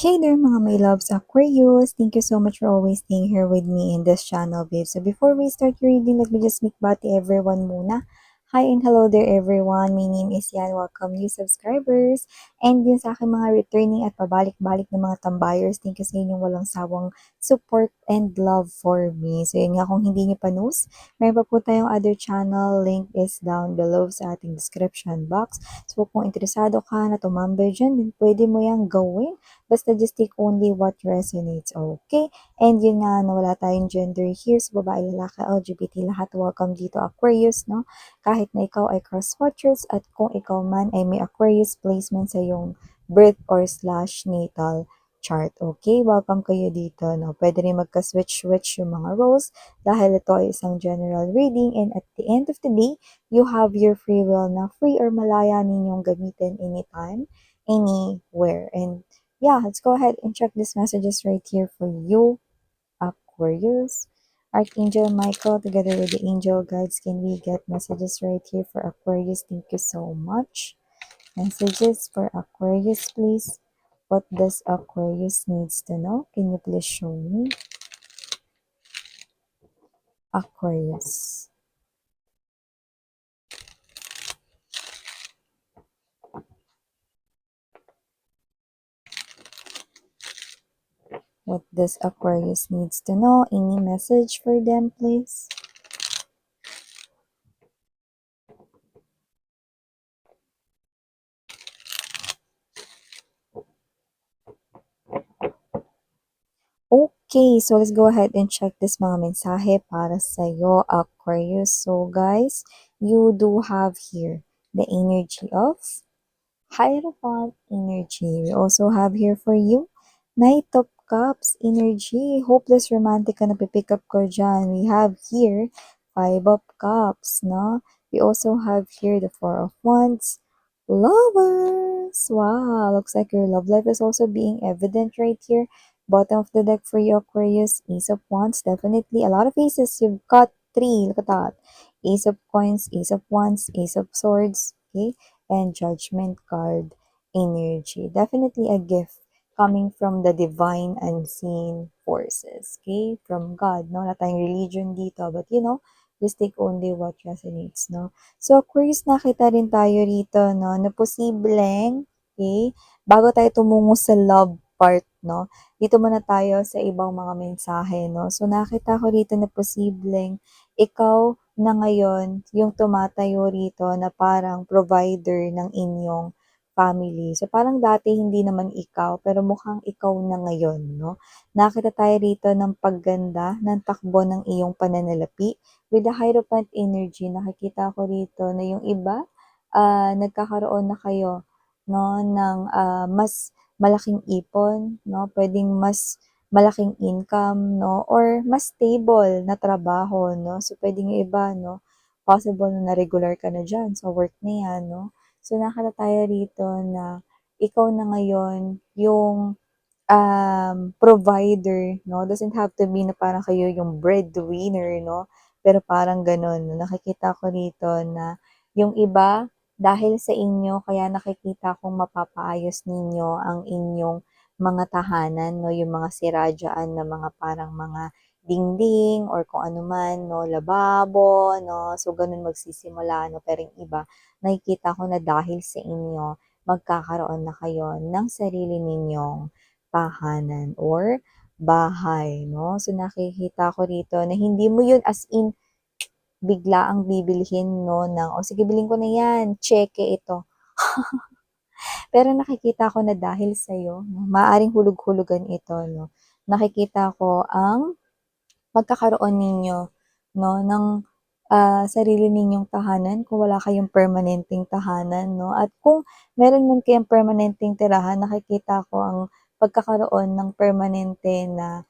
Hey there mga my loves Aquarius! Thank you so much for always staying here with me in this channel, babe. So before we start your reading, let me just make bati everyone muna. Hi and hello there everyone. My name is Yan. Welcome new subscribers. And yun sa aking mga returning at pabalik-balik na mga tambayers. Thank you sa inyong walang sawang support and love for me. So yun nga, kung hindi nyo pa knows, meron pa po tayong other channel. Link is down below sa ating description box. So kung interesado ka na tumambay dyan, then pwede mo yung gawin. Basta just take only what resonates, okay? And yun nga, na wala tayong gender here. So, babae, lalaki, LGBT, lahat welcome dito, Aquarius, no? Kahit na ikaw ay cross-watchers at kung ikaw man ay may Aquarius placement sa iyong birth or slash natal chart, okay? Welcome kayo dito, no? Pwede rin magka-switch-switch yung mga roles dahil ito ay isang general reading and at the end of the day, you have your free will na free or malaya ninyong gamitin anytime, anywhere. And yeah, let's go ahead and check these messages right here for you, Aquarius. Archangel Michael, together with the angel guides, can we get messages right here for Aquarius? Thank you so much. Messages for Aquarius, please. What does Aquarius needs to know? Can you please show me? Aquarius. What does Aquarius needs to know? Any message for them, please? Okay, so let's go ahead and check this mga mensahe para sa'yo, Aquarius. So guys, you do have here the energy of Hierophant energy. We also have here for you Knight of Cups energy. Hopeless romantic ka na pipick up ko dyan. We have here Five of Cups, no? We also have here the Four of Wands. Lovers! Wow, looks like your love life is also being evident right here. Bottom of the deck for you, Aquarius. Ace of Wands, definitely. A lot of aces. You've got three. Look at that. Ace of Coins, Ace of Wands, Ace of Swords. Okay? And Judgment card energy. Definitely a gift coming from the divine unseen forces. Okay? From God. No? Wala tayong religion dito. But just take only what resonates. No? So, Aquarius, nakita rin tayo rito, no? Na posibleng, okay? Bago tayo tumungo sa love part, no? Dito muna tayo sa ibang mga mensahe, no? So, nakita ko rito na posibleng ikaw na ngayon yung tumatayo rito na parang provider ng inyong family. So, parang dati hindi naman ikaw, pero mukhang ikaw na ngayon, no? Nakita tayo rito ng pagganda ng takbo ng iyong pananalapi. With the Hierophant energy, nakikita ko rito na yung iba, nagkakaroon na kayo, no, ng mas malaking ipon, no? Pwedeng mas malaking income, no? Or mas stable na trabaho, no? So, pwedeng yung iba, no? Possible na regular ka na dyan sa work na yan, no? So, nakita tayo rito na ikaw na ngayon yung provider, no? Doesn't have to be na parang kayo yung breadwinner, no? Pero parang ganun, no? Nakikita ko rito na yung iba, dahil sa inyo, kaya nakikita kong mapapaayos ninyo ang inyong mga tahanan, no? Yung mga siradyaan na mga parang mga dingding or kung ano man, no? Lababo, no? So, ganun magsisimula, no? Pero yung iba, nakikita ko na dahil sa inyo, magkakaroon na kayo ng sarili ninyong tahanan or bahay, no? So, nakikita ko rito na hindi mo yun as in bigla ang bibilhin, no, ng, o sige, bilhin ko na yan, cheque ito. Pero nakikita ko na dahil sa'yo, no, maaaring hulog-hulugan ito, no? Nakikita ko ang pagkakaroon ninyo, no, ng sarili ninyong tahanan kung wala kayong permanenteng tahanan, no? At kung meron man kayong permanenteng tirahan, nakikita ko ang pagkakaroon ng permanente na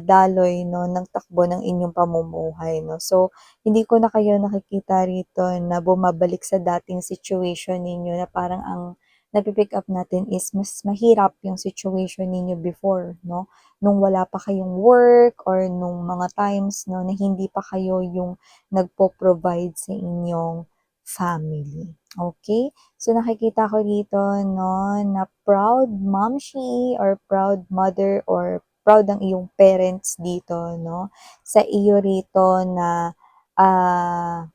daloy, no, ng takbo ng inyong pamumuhay, no? So, hindi ko na kayo nakikita rito na bumabalik sa dating situation ninyo na parang ang napipick up natin is mas mahirap yung situation ninyo before, no? Nung wala pa kayong work or nung mga times, no, na hindi pa kayo yung nagpo-provide sa inyong family. Okay? So, nakikita ko dito, no, na proud mom she or proud mother or proud ang iyong parents dito, no, sa iyo rito na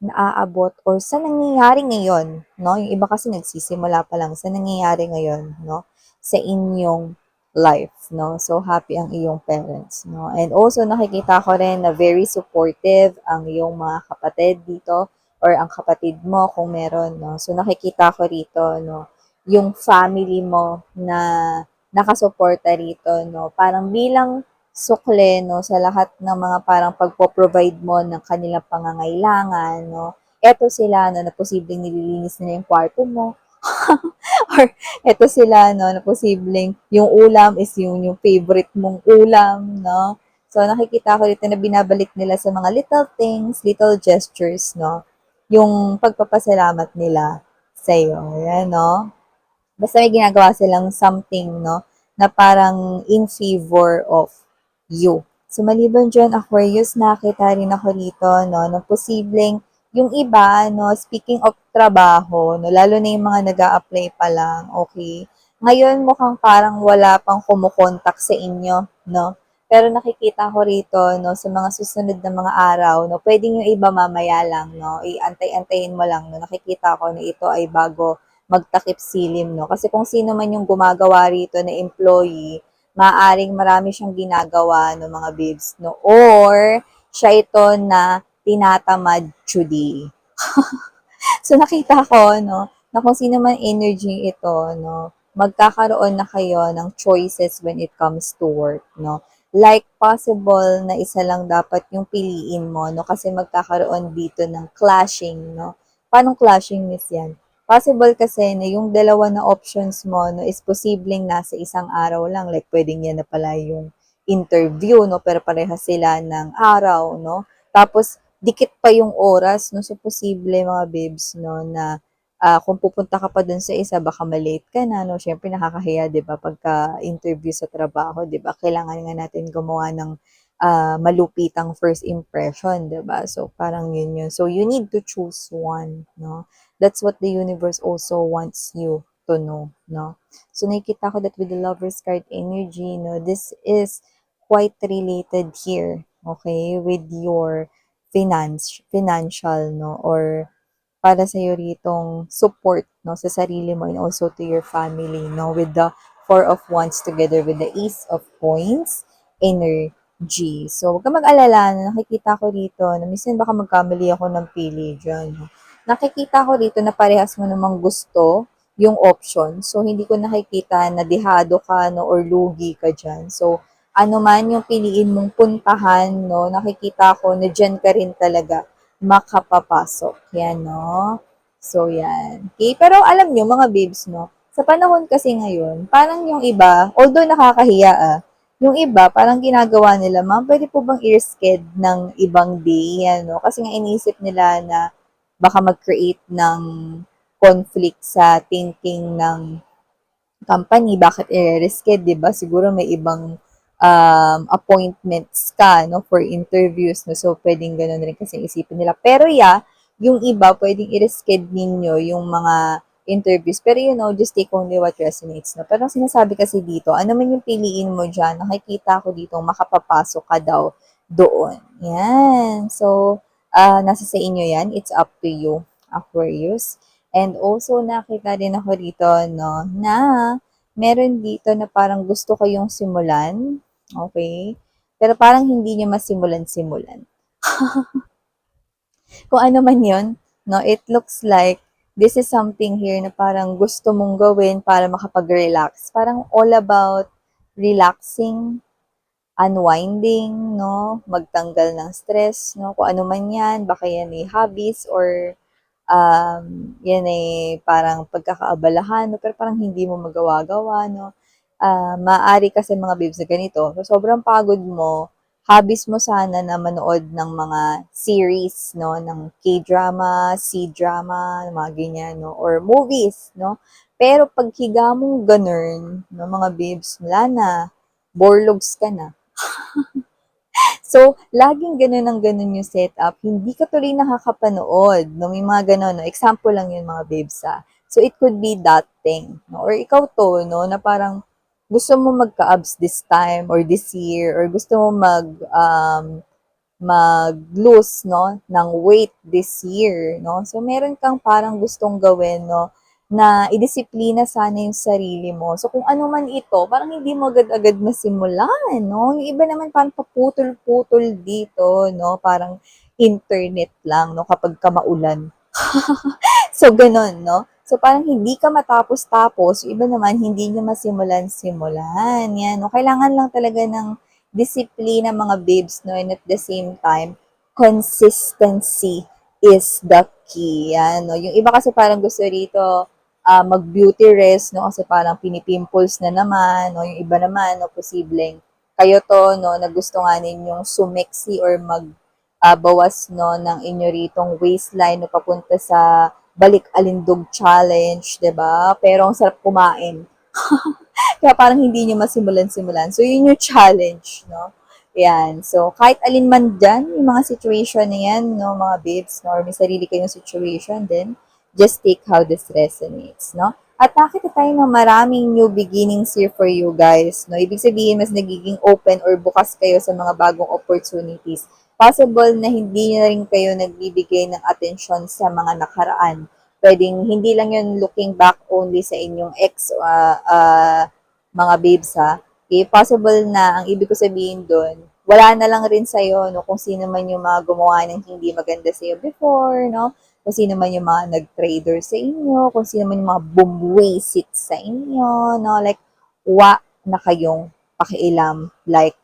naaabot or sa nangyayari ngayon, no? Yung iba kasi nagsisimula pa lang sa nangyayari ngayon, no? Sa inyong life, no? So, happy ang iyong parents, no? And also, nakikita ko rin na very supportive ang iyong mga kapatid dito or ang kapatid mo kung meron, no? So, nakikita ko rito, no? Yung family mo na nakasuporta rito, no? Parang bilang sukle, no? Sa lahat ng mga parang pagpo-provide mo ng kanilang pangangailangan, no? Eto sila, no? Na posibleng nililinis nila yung kwarto mo. Or eto sila, no? Na posibleng yung ulam is yung favorite mong ulam, no? So, nakikita ko dito na binabalik nila sa mga little things, little gestures, no? Yung pagpapasalamat nila sa iyo. Yan, no? Basta may ginagawa silang something, no? Na parang in favor of you. So, maliban dyan, Aquarius, nakita rin ako dito, no? Na posibleng yung iba, no? Speaking of trabaho, no? Lalo na yung mga nag apply pa lang, okay? Ngayon, mukhang parang wala pang kumukontak sa inyo, no? Pero nakikita ko rito, no, sa mga susunod na mga araw, no, pwedeng yung iba mamaya lang, no, iantay-antayin mo lang, no, nakikita ko na ito ay bago magtakip silim, no? Kasi kung sino man yung gumagawa rito na employee, maaring marami siyang ginagawa, no, mga babes, no? Or, siya ito na tinatamad today. So, nakita ko, no, na kung sino man energy ito, no, magkakaroon na kayo ng choices when it comes to work, no. Like, possible na isa lang dapat yung piliin mo, no, kasi magkakaroon dito ng clashing, no. Paano clashing, miss yan? Possible kasi na yung dalawa na options mo, no, is posibleng nasa isang araw lang. Like, pwedeng yan na pala yung interview, no, pero parehas sila ng araw, no. Tapos, dikit pa yung oras, no? So, posible mga babes, no, na kung pupunta ka pa dun sa isa, baka malate ka na, no? Siyempre, nakakahiya, di ba? Pagka-interview sa trabaho, di ba? Kailangan nga natin gumawa ng malupitang first impression, di ba? So, parang yun yun. So, you need to choose one, no? That's what the universe also wants you to know, no? So, nakikita ko that with the Lover's card energy, no, this is quite related here, okay, with your financial, no, or para sa iyo ritong support, no, sa sarili mo and also to your family, no, with the Four of Wands together with the Ace of Coins energy. So, huwag ka mag-alala, na nakikita ko dito, na minsan baka magkamali ako ng pili dyan, no. Nakikita ko dito na parehas mo namang gusto yung option. So, hindi ko nakikita na dehado ka, no, or lugi ka dyan. So, ano man yung piliin mong puntahan, no, nakikita ko na dyan ka rin talaga makapapasok. Yan, no? So, yan. Okay? Pero alam nyo, mga babes, no, sa panahon kasi ngayon, parang yung iba, although nakakahiya, yung iba, parang ginagawa nila, ma'am, pwede po bang i-resched ng ibang day, yan, no? Kasi nga inisip nila na baka mag-create ng conflict sa thinking ng company, bakit i-resched, di ba? Siguro may ibang appointments ka, no, for interviews, no? So, pwedeng ganun rin kasi isipin nila. Pero yeah, yung iba, pwedeng i-resched ninyo yung mga interviews. Pero you know, just take only what resonates, no? Pero ang sinasabi kasi dito, ano man yung piliin mo dyan, nakikita ko dito, makapapasok ka daw doon. Yan. So, nasa sa inyo yan. It's up to you, Aquarius. And also, nakita din ako dito, no, na meron dito na parang gusto kayong simulan. Okay? Pero parang hindi nyo masimulan-simulan. Kung ano man yun, no, it looks like this is something here na parang gusto mong gawin para makapag-relax. Parang all about relaxing, unwinding, no, magtanggal ng stress, no, kung ano man yan, baka yan ay hobbies or yan ay parang pagkakaabalahan, no? Pero parang hindi mo magawa-gawa, no? Maaari kasi mga babes na ganito, so sobrang pagod mo, hobbies mo sana na manood ng mga series, no? Ng K-drama, C-drama, mga ganyan, no? Or movies, no? Pero pag higa mong ganun, no, mga babes, wala na, borlogs ka na. So, laging ganun ang ganun yung setup. Hindi ka tuloy nakakapanood, no? May mga ganun, no? Example lang yun, mga babes, ah. So, it could be that thing, no? Or ikaw to, no? Na parang gusto mo magka-abs this time or this year or gusto mo mag-lose, no, ng weight this year, no? So, meron kang parang gustong gawin, no, na idisiplina sana yung sarili mo. So, kung ano man ito, parang hindi mo agad-agad masimulan, no? Yung iba naman parang paputol-putol dito, no? Parang internet lang, no? Kapag kamaulan. So, ganun, no? So, parang hindi ka matapos-tapos, yung iba naman, hindi niya masimulan-simulan. Yan, no? Kailangan lang talaga ng disiplina, mga babes, no? And at the same time, consistency is the key. Yan, no? Yung iba kasi parang gusto rito, mag-beauty rest, no? Kasi parang pinipimples na naman, no? Yung iba naman, no? Posibleng kayo to, no? Na gusto nga ninyong sumexy or bawas, no, ng inyo ritong waistline no, papunta sa balik alindog challenge, 'di ba? Pero ang sarap kumain. Kaya parang hindi nyo masimulan-simulan. So, yun yung challenge, no? Yan. So, kahit alin man dyan, yung mga situation na yan, no, mga babes, no, or may sarili kayong situation din, just take how this resonates, no? At nakita tayo ng maraming new beginnings here for you guys, no? Ibig sabihin, mas nagiging open or bukas kayo sa mga bagong opportunities. Possible na hindi na rin kayo nagbibigay ng atensyon sa mga nakaraan. Pwedeng hindi lang yun looking back only sa inyong ex mga babes ha. Okay, possible na ang ibig ko sabihin doon, wala na lang rin sa'yo, no, kung sino man yung mga gumawa ng hindi maganda sa'yo before, no, kung sino man yung mga nag-trader sa inyo, kung sino man yung mga bumwisit sa inyo, no, like, na kayong pakialam, like,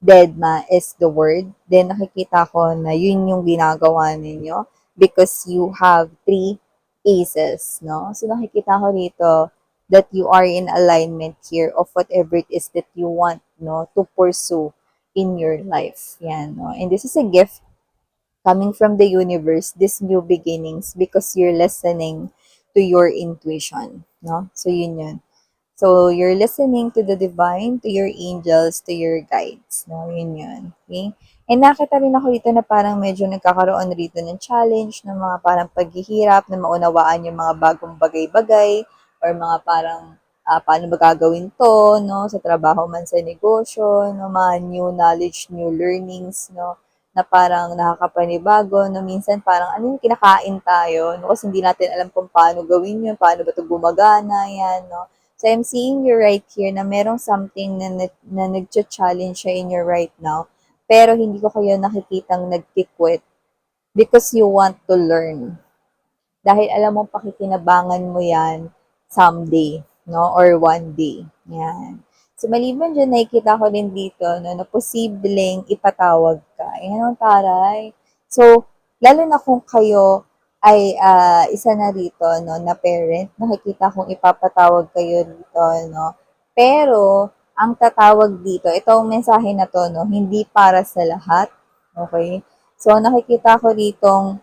dead ma is the word, then nakikita ko na yun yung ginagawa ninyo because you have three aces, no? So nakikita ko dito that you are in alignment here of whatever it is that you want, no, to pursue in your life. Yan, no? And this is a gift coming from the universe, this new beginnings, because you're listening to your intuition, no? So yun yun. So, you're listening to the divine, to your angels, to your guides. No, yun yun. Okay? And nakita rin ako dito na parang medyo nagkakaroon rito ng challenge, ng mga parang paghihirap, na maunawaan yung mga bagong bagay-bagay, or mga parang paano ba gagawin to, no, sa trabaho man sa negosyo, no, mga new knowledge, new learnings, no, na parang nakakapanibago, no, minsan parang ano yung kinakain tayo, no, kasi hindi natin alam kung paano gawin yun, paano ba ito gumagana, yan, no. So, I'm seeing you right here na merong something na nag-challenge siya in you right now. Pero hindi ko kayo nakikitang nag-quit because you want to learn. Dahil alam mo, pakikinabangan mo yan someday, no? Or one day. Yan. So, maliban dyan, nakikita ko din dito, no, na posibleng ipatawag ka. Yan ang taray. So, lalo na kung kayo ay isa na rito, no, na parent, nakikita kong ipapatawag kayo dito, no. Pero, ang tatawag dito, itong mensahe na to, no, hindi para sa lahat. Okay? So, nakikita ko ditong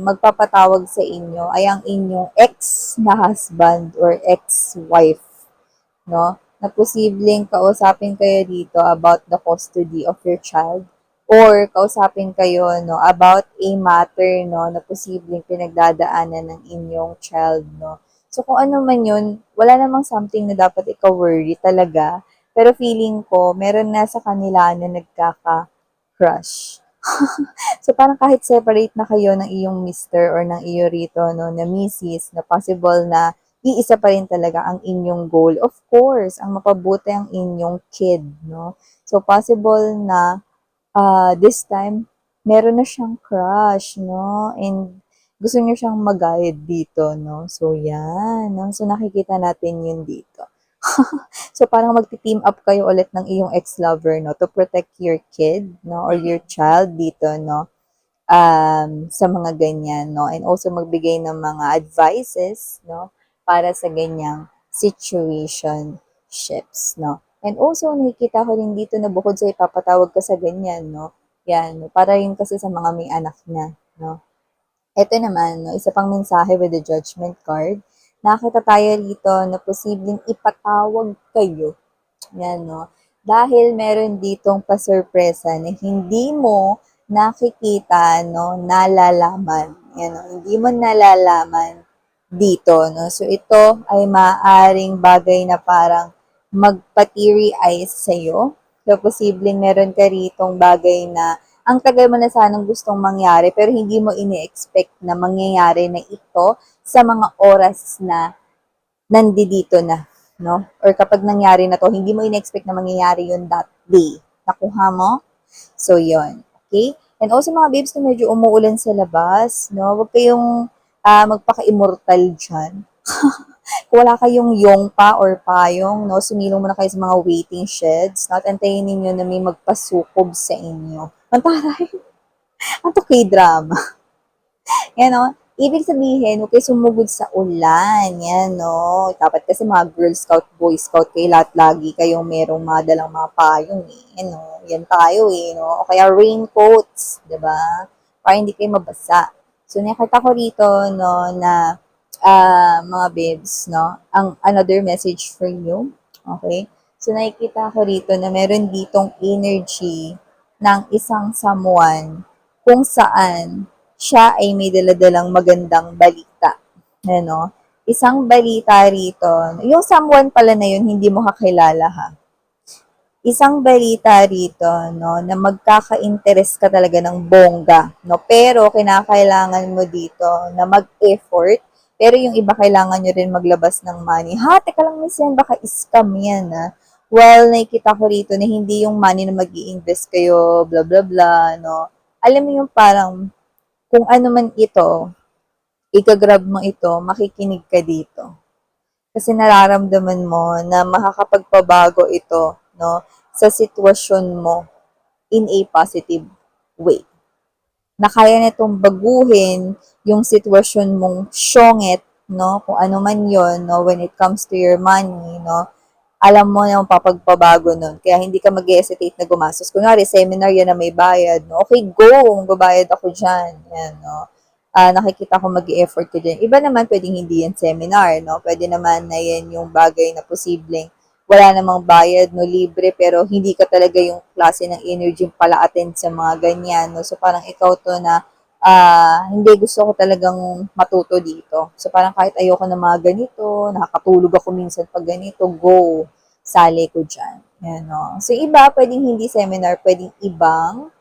magpapatawag sa inyo ay ang inyong ex na husband or ex-wife, no? Na posibleng kausapin kayo dito about the custody of your child or kausapin kayo, no, about a matter, no, na posibleng pinagdadaanan ng inyong child, no. So, kung ano man yun, wala namang something na dapat ikaw worry talaga. Pero feeling ko, meron na sa kanila na nagkaka-crush. So, parang kahit separate na kayo ng iyong mister or ng iyo rito, no, na misis, na possible na iisa pa rin talaga ang inyong goal. Of course, ang mapabuti ang inyong kid, no? So, possible na this time, meron na siyang crush, no? And gusto niyo siyang mag-guide dito, no? So, yan. No? So, nakikita natin yun dito. So, parang magti-team up kayo ulit ng iyong ex-lover, no? To protect your kid, no? Or your child dito, no? Sa mga ganyan, no? And also magbigay ng mga advices, no? Para sa ganyang situationships, no? And also, nakikita ko rin dito na bukod sa ipapatawag ka sa ganyan, no? Yan, no? Para yun kasi sa mga may anak na, no? Ito naman, no, isa pang mensahe with the judgment card. Nakita tayo rito na posibleng ipatawag kayo. Yan, no. Dahil meron ditong pasurpresa na hindi mo nakikita, no, nalalaman. Yan, no, hindi mo nalalaman dito, no. So, ito ay maaaring bagay na parang magpa-teary eyes sa'yo. So, posibleng meron ka ritong bagay na ang tagal mo na sanang gustong mangyari pero hindi mo ini-expect na mangyayari na ito sa mga oras na nandito na, no? Or kapag nangyari na to, hindi mo in-expect na mangyayari yun that day. Nakuha mo? So, yon. Okay? And also, mga babes, na medyo umuulan sa labas, no? Huwag kayong magpaka-immortal dyan. Kung wala kayong yongpa or payong, no? Sumilong muna kayo sa mga waiting sheds. Not antayin ninyo na may magpasukob sa inyo. Antaray! Ang to K-drama. Yan, no? Ibig sabihin, huwag kayo sumugod sa ulan. Yan, no? Dapat kasi mga Girl Scout, Boy Scout kayo, lahat lagi kayong merong madalang mga payong, eh. Yan, no? Yan tayo, eh, no? O kaya raincoats, di ba? Para hindi kayo mabasa. So, nakita ko rito, no, na mga babes, no? Ang another message for you, okay? So, nakikita ko rito na meron ditong energy ng isang someone kung saan siya ay may daladalang magandang balita. Ano? Isang balita rito. Yung someone pala na yun, hindi mo kakilala ha. Isang balita rito, no, na magkaka-interest ka talaga ng bongga, no? Pero kinakailangan mo dito na mag-effort, pero yung iba kailangan nyo rin maglabas ng money. Ha, teka lang miss yan, baka scam yan, ha? Well, nakikita ko rito na hindi yung money na mag invest kayo, bla bla bla, no? Alam mo yung parang, kung ano man ito, ikagrab mo ito, makikinig ka dito. Kasi nararamdaman mo na makakapagpabago ito, no, sa sitwasyon mo in a positive way. Na kaya nitong baguhin yung sitwasyon mong syongit, no, kung ano man yon, no, when it comes to your money, no, alam mo na yung papagpabago nun. Kaya hindi ka mag-hesitate na gumastos. Kunwari, seminar yan na may bayad. No? Okay, go! Magbabayad ako dyan. Yan, no? Nakikita ko mag-effort ka dyan. Iba naman, pwedeng hindi yan seminar. No? Pwede naman na yan yung bagay na posibleng wala namang bayad, no, libre, pero hindi ka talaga yung klase ng energy pala attend sa mga ganyan. No? So, parang ikaw to na hindi gusto ko talagang matuto dito. So, parang kahit ayoko na mga ganito, nakakatulog ako minsan pag ganito, go, sali ko dyan. Yan, no? So, iba, pwedeng hindi seminar, pwedeng ibang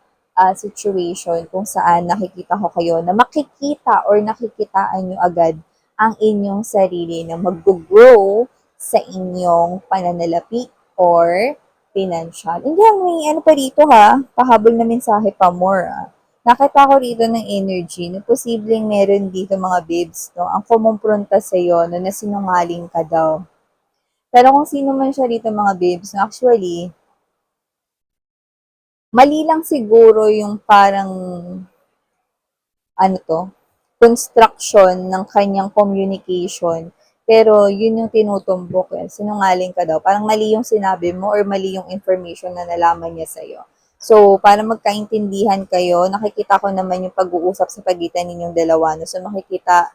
situation kung saan nakikita ko kayo na makikita or nakikitaan nyo agad ang inyong sarili na mag-grow sa inyong pananalapi or financial. Hindi, may ano pa dito ha, pahabol na mensahe pa more Nakita ko rito ng energy na posibleng meron dito mga babes, no? Ang kumumpronta sa'yo, no, na sinungaling ka daw. Pero kung sino man siya dito mga babes, no, actually, mali lang siguro yung parang, ano to, construction ng kanyang communication. Pero yun yung tinutumbok eh. Sinungaling ka daw. Parang mali yung sinabi mo or mali yung information na nalaman niya sa'yo. So, para magkaintindihan kayo, nakikita ko naman yung pag-uusap sa pagitan ninyong dalawa. No? So, makikita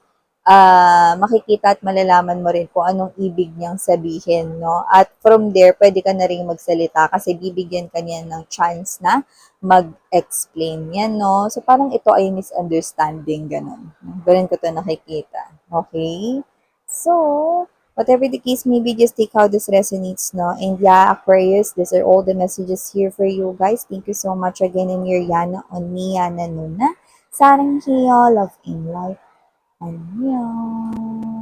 at malalaman mo rin kung anong ibig niyang sabihin, no? At from there, pwede ka na rin magsalita kasi bibigyan ka niya ng chance na mag-explain yan, no? So, parang ito ay misunderstanding, ganun. Ganun ko to nakikita. Okay? So, whatever the case may be, just take how this resonates, no? And yeah, Aquarius, these are all the messages here for you guys. Thank you so much again in your Yana on me, Yana Nuna. Sarang hiyo, love in life. 안녕.